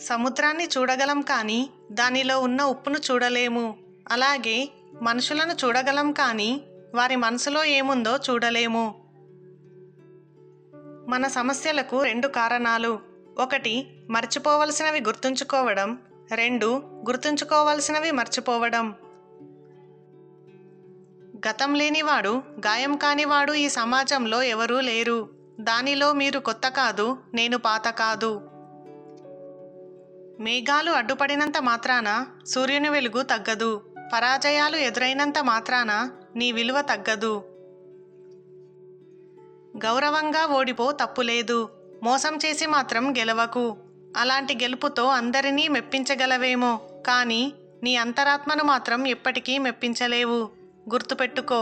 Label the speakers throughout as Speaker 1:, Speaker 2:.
Speaker 1: సముద్రాన్ని చూడగలం కానీ దానిలో ఉన్న ఉప్పును చూడలేము. అలాగే మనుషులను చూడగలం కానీ వారి మనసులో ఏముందో చూడలేము. మన సమస్యలకు 2 కారణాలు. 1 మర్చిపోవలసినవి గుర్తుంచుకోవడం, 2 గుర్తుంచుకోవలసినవి మర్చిపోవడం. గతం లేనివాడు, గాయం కానివాడు ఈ సమాజంలో ఎవరూ లేరు. దానిలో మీరు కొత్త కాదు, నేను పాత కాదు. మేఘాలు అడ్డుపడినంత మాత్రాన సూర్యుని వెలుగు తగ్గదు. పరాజయాలు ఎదురైనంత మాత్రాన నీ విలువ తగ్గదు. గౌరవంగా ఓడిపో, తప్పులేదు. మోసం చేసి మాత్రం గెలవకు. అలాంటి గెలుపుతో అందరినీ మెప్పించగలవేమో, కానీ నీ అంతరాత్మను మాత్రం ఎప్పటికీ మెప్పించలేవు. గుర్తుపెట్టుకో.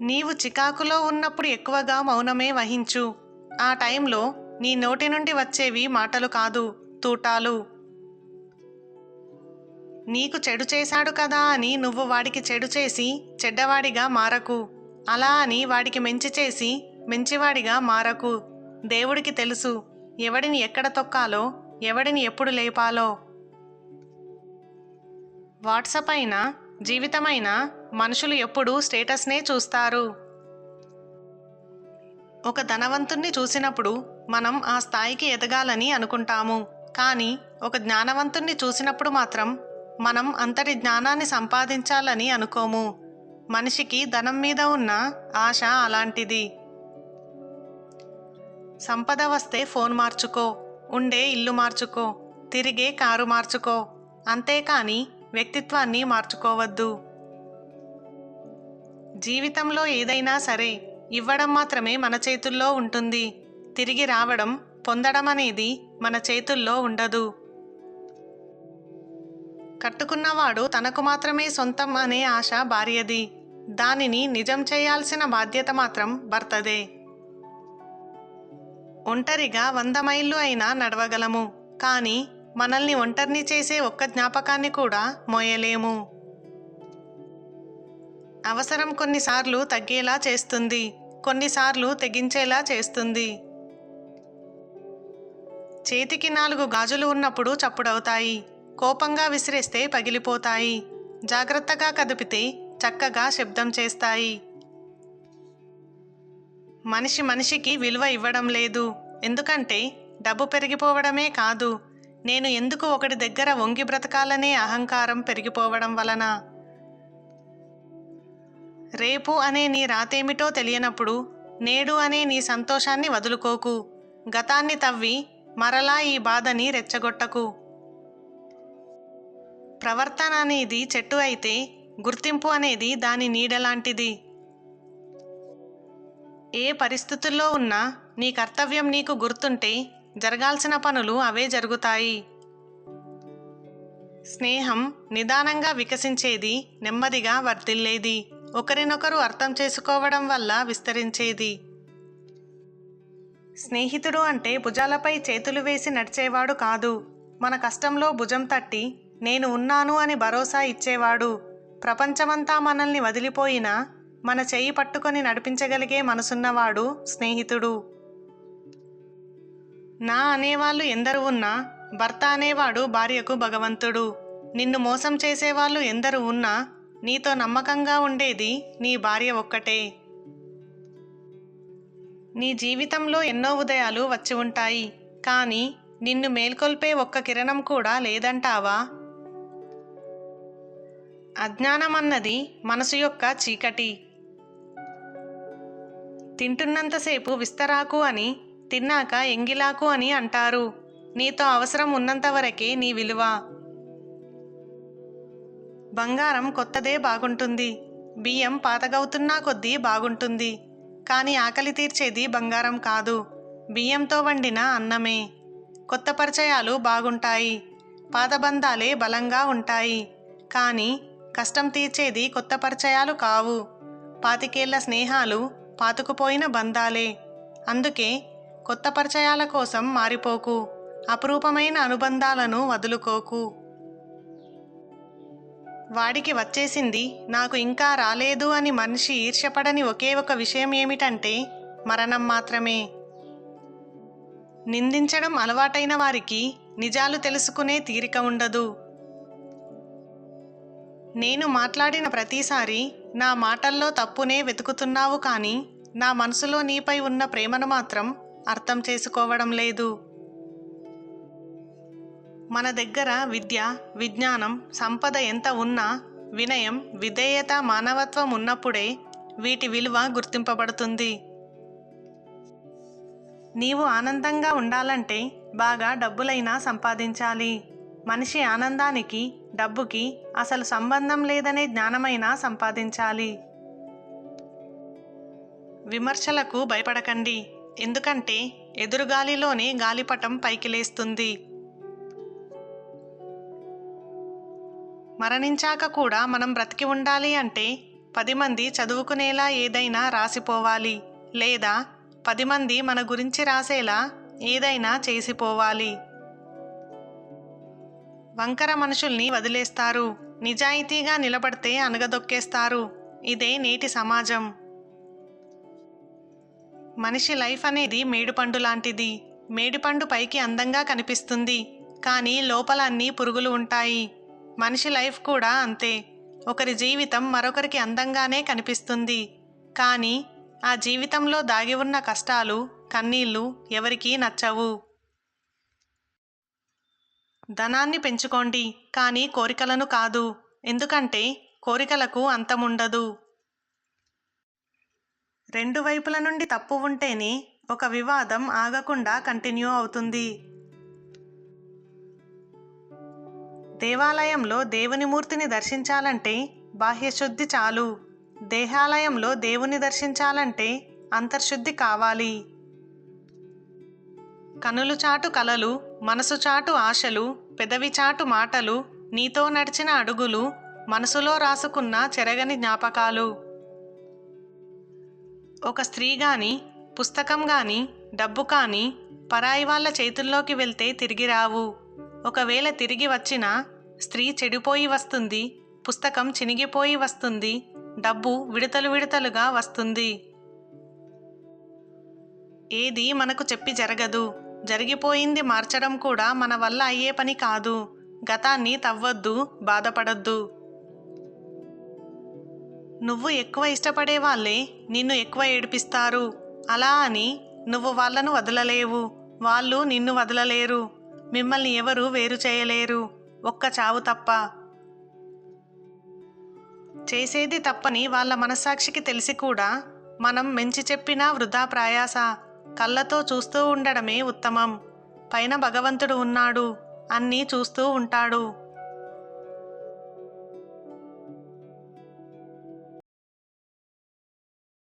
Speaker 1: నీవు చికాకులో ఉన్నప్పుడు ఎక్కువగా మౌనమే వహించు. ఆ టైంలో నీ నోటి నుండి వచ్చేవి మాటలు కాదు, తూటాలు. నీకు చెడు చేశాడు కదా అని నువ్వు వాడికి చెడు చేసి చెడ్డవాడిగా మారకు. అలా అని వాడికి మంచి చేసి మంచివాడిగా మారకు. దేవుడికి తెలుసు ఎవడిని ఎక్కడ తొక్కాలో, ఎవడిని ఎప్పుడు లేపాలో. వాట్సాప్ అయినా జీవితమైనా మనుషులు ఎప్పుడూ స్టేటస్నే చూస్తారు. ఒక ధనవంతుణ్ణి చూసినప్పుడు మనం ఆ స్థాయికి ఎదగాలని అనుకుంటాము. కానీ ఒక జ్ఞానవంతుణ్ణి చూసినప్పుడు మాత్రం మనం అంతటి జ్ఞానాన్ని సంపాదించాలని అనుకోము. మనిషికి ధనం మీద ఉన్న ఆశ అలాంటిది. సంపద వస్తే ఫోన్ మార్చుకో, ఉండే ఇల్లు మార్చుకో, తిరిగే కారు మార్చుకో. అంతేకాని వ్యక్తిత్వాన్ని మార్చుకోవద్దు. జీవితంలో ఏదైనా సరే ఇవ్వడం మాత్రమే మన చేతుల్లో ఉంటుంది. తిరిగి రావడం, పొందడం అనేది మన చేతుల్లో ఉండదు. కట్టుకున్నవాడు తనకు మాత్రమే సొంతం అనే ఆశ భార్యది. దానిని నిజం చేయాల్సిన బాధ్యత మాత్రం భర్తదే. ఒంటరిగా 100 మైళ్ళు అయినా నడవగలము, కానీ మనల్ని ఒంటరిని చేసే ఒక్క జ్ఞాపకాన్ని కూడా మోయలేము. అవసరం కొన్నిసార్లు తగ్గేలా చేస్తుంది, కొన్నిసార్లు తెగించేలా చేస్తుంది. చేతికి 4 గాజులు ఉన్నప్పుడు చప్పుడవుతాయి, కోపంగా విసిరేస్తే పగిలిపోతాయి, జాగ్రత్తగా కదిపితే చక్కగా శబ్దం చేస్తాయి. మనిషి మనిషికి విలువ ఇవ్వడం లేదు. ఎందుకంటే డబ్బు పెరిగిపోవడమే కాదు, నేను ఎందుకు ఒకటి దగ్గర వంగి బ్రతకాలనే అహంకారం పెరిగిపోవడం వలన. రేపు అనే నీ రాతేమిటో తెలియనప్పుడు నేడు అనే నీ సంతోషాన్ని వదులుకోకు. గతాన్ని తవ్వి మరలా ఈ బాధని రెచ్చగొట్టకు. ప్రవర్తన అనేది చెట్టు అయితే గుర్తింపు అనేది దాని నీడలాంటిది. ఏ పరిస్థితుల్లో ఉన్నా నీ కర్తవ్యం నీకు గుర్తుంటే జరగాల్సిన పనులు అవే జరుగుతాయి. స్నేహం నిదానంగా వికసించేది, నెమ్మదిగా వర్ధిల్లేది, ఒకరినొకరు అర్థం చేసుకోవడం వల్ల విస్తరించేది. స్నేహితుడు అంటే భుజాలపై చేతులు వేసి నడిచేవాడు కాదు, మన కష్టంలో భుజం తట్టి నేను ఉన్నాను అని భరోసా ఇచ్చేవాడు. ప్రపంచమంతా మనల్ని వదిలిపోయినా మన చెయ్యి పట్టుకొని నడిపించగలిగే మనసున్నవాడు స్నేహితుడు. నా అనేవాళ్ళు ఎందరు ఉన్నా భర్త అనేవాడు భార్యకు భగవంతుడు. నిన్ను మోసం చేసేవాళ్ళు ఎందరు ఉన్నా నీతో నమ్మకంగా ఉండేది నీ భార్య ఒక్కటే. నీ జీవితంలో ఎన్నో ఉదయాలు వచ్చి ఉంటాయి, కానీ నిన్ను మేల్కొల్పే ఒక్క కిరణం కూడా లేదంటావా? అజ్ఞానం అన్నది మనసు యొక్క చీకటి. తింటున్నంతసేపు విస్తరాకు అని, తిన్నాక ఎంగిలాకు అని అంటారు. నీతో అవసరం ఉన్నంత వరకే నీ విలువ. బంగారం కొత్తదే బాగుంటుంది, బియ్యం పాతగవుతున్నా కొద్దీ బాగుంటుంది. కానీ ఆకలి తీర్చేది బంగారం కాదు, బియ్యంతో వండిన అన్నమే. కొత్త పరిచయాలు బాగుంటాయి, పాత బంధాలే బలంగా ఉంటాయి. కానీ కష్టం తీర్చేది కొత్త పరిచయాలు కావు, 25 ఏళ్ల స్నేహాలు పాతుకుపోయిన బంధాలే. అందుకే కొత్త పరిచయాల కోసం మారిపోకు, అపురూపమైన అనుబంధాలను వదులుకోకు. వాడికి వచ్చేసింది నాకు ఇంకా రాలేదు అని మనిషి ఈర్ష్యపడని ఒకే ఒక విషయం ఏమిటంటే మరణం మాత్రమే. నిందించడం అలవాటైన వారికి నిజాలు తెలుసుకునే తీరిక ఉండదు. నేను మాట్లాడిన ప్రతిసారి నా మాటల్లో తప్పునే వెతుకుతున్నావు, కానీ నా మనసులో నీపై ఉన్న ప్రేమను మాత్రం అర్థం చేసుకోవడం లేదు. మన దగ్గర విద్య, విజ్ఞానం, సంపద ఎంత ఉన్నా వినయం, విధేయత, మానవత్వం ఉన్నప్పుడే వీటి విలువ గుర్తింపబడుతుంది. నీవు ఆనందంగా ఉండాలంటే బాగా డబ్బులైనా సంపాదించాలి. మనిషి ఆనందానికి డబ్బుకి అసలు సంబంధం లేదనే జ్ఞానమైనా సంపాదించాలి. విమర్శలకు భయపడకండి, ఎందుకంటే ఎదురుగాలిలోనే గాలిపటం పైకి లేస్తుంది. మరణించాక కూడా మనం బ్రతికి ఉండాలి అంటే 10 మంది చదువుకునేలా ఏదైనా రాసిపోవాలి, లేదా 10 మంది మన గురించి రాసేలా ఏదైనా చేసిపోవాలి. వంకర మనుషుల్ని వదిలేస్తారు, నిజాయితీగా నిలబడితే అనగదొక్కేస్తారు. ఇదే నేటి సమాజం. మనిషి లైఫ్ అనేది మేడిపండు లాంటిది. మేడిపండు పైకి అందంగా కనిపిస్తుంది, కానీ లోపల అన్నీ పురుగులు ఉంటాయి. మనిషి లైఫ్ కూడా అంతే. ఒకరి జీవితం మరొకరికి అందంగానే కనిపిస్తుంది, కానీ ఆ జీవితంలో దాగి ఉన్న కష్టాలు, కన్నీళ్లు ఎవరికీ నచ్చవు. ధనాన్ని పెంచుకోండి, కానీ కోరికలను కాదు, ఎందుకంటే కోరికలకు అంతముండదు. 2 వైపుల నుండి తప్పు ఉంటేనే ఒక వివాదం ఆగకుండా కంటిన్యూ అవుతుంది. దేవాలయంలో దేవుని మూర్తిని దర్శించాలంటే బాహ్యశుద్ధి చాలు. దేహాలయంలో దేవుని దర్శించాలంటే అంతర్శుద్ధి కావాలి. కనులు చాటు కలలు, మనసు చాటు ఆశలు, పెదవి చాటు మాటలు, నీతో నడిచిన అడుగులు, మనసులో రాసుకున్న చెరగని జ్ఞాపకాలు. ఒక స్త్రీ గాని, పుస్తకం గాని, డబ్బు కానీ పరాయి వాళ్ళ చేతుల్లోకి వెళ్తే తిరిగి రావు. ఒకవేళ తిరిగి వచ్చినా స్త్రీ చెడిపోయి వస్తుంది, పుస్తకం చినిగిపోయి వస్తుంది, డబ్బు విడతలు విడతలుగా వస్తుంది. ఏది మనకు చెప్పి జరగదు. జరిగిపోయింది మార్చడం కూడా మన వల్ల అయ్యే పని కాదు. గతాన్ని తవ్వొద్దు, బాధపడొద్దు. నువ్వు ఎక్కువ ఇష్టపడే వాళ్ళే నిన్ను ఎక్కువ ఏడిపిస్తారు. అలా అని నువ్వు వాళ్ళను వదలలేవు, వాళ్ళు నిన్ను వదలలేరు. మిమ్మల్ని ఎవరు వేరు చేయలేరు, ఒక్క చావు తప్ప. చేసేది తప్పని వాళ్ళ మనస్సాక్షికి తెలిసి కూడా మనం మెంచి చెప్పినా వృధా ప్రయాస. కళ్ళతో చూస్తూ ఉండడమే ఉత్తమం. పైన భగవంతుడు ఉన్నాడు, అన్నీ చూస్తూ ఉంటాడు.